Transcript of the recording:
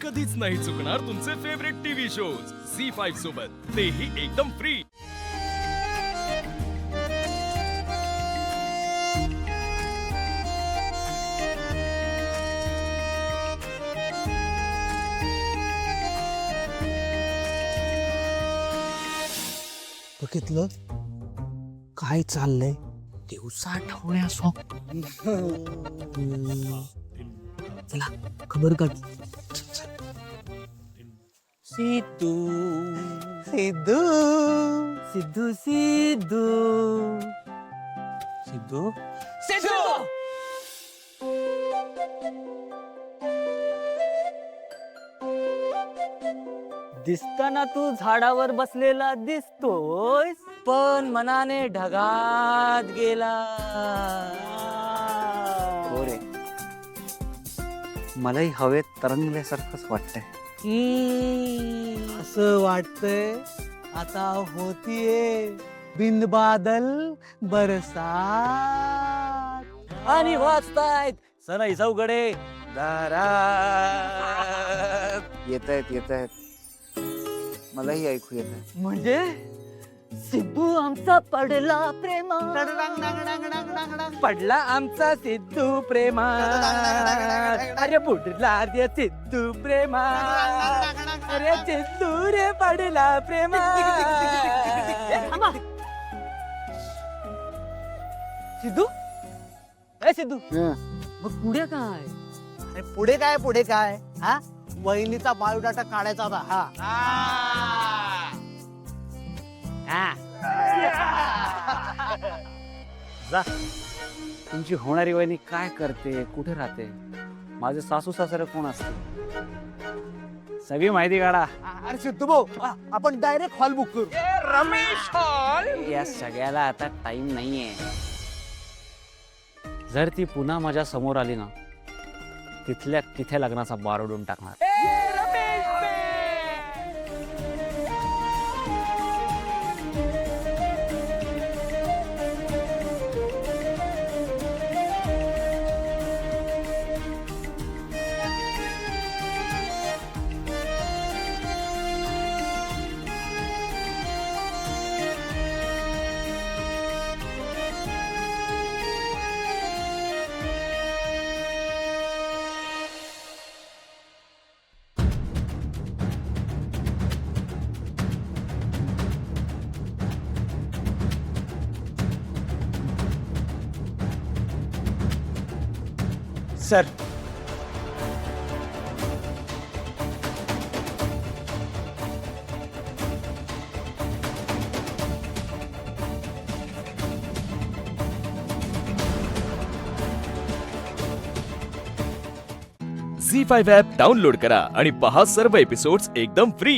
कधीच नाही चुकणार तुमचे फेवरेट टीव्ही शोज झी5 सोबत, तेही एकदम फ्री. बघितलं काय चाललंय दिवसा ठेवण्या चला खबर काढ. सिद्धू सिद्धू सिद्धू सिद्धू सिद्धू सिद्धू दिसताना तू झाडावर बसलेला दिसतोय, पण मनाने ढगात गेला. हो रे, मलाही हवेत तरंगल्यासारखंच वाटतंय. असं वाटतंय आता होतीये बिन बादल बरसात. आणि वाचतायत सनई चौघडे दारात. येतायत मलाही ऐकू येत आहे. म्हणजे सिद्धू आमचा पडला प्रेमात, पडला आमचा सिद्धू प्रेमात. अरे बुडला रे सिद्धू प्रेमात, अरे सिद्धू रे पडला प्रेमात. सिद्धू ए सिद्धू, मग पुढे काय? अरे पुढे काय हा वहिनीचा बायोडाटा काढायचा होता. जा, तुमची होणारी वहिनी काय करते, कुठे राहते, माझे सासू सासरे कोण असते, सगळी माहिती काढा. अरे सिद्धू भाऊ आपण डायरेक्ट हॉल बुक करू. रमेश हॉल. या सगळ्याला आता टाइम नाहीये. जर ती पुन्हा माझ्या समोर आली ना, तिथल्या तिथे लग्नाचा बार उडून टाकणार. सर झी5 ॲप डाउनलोड करा आणि पहा सर्व एपिसोड्स एकदम फ्री.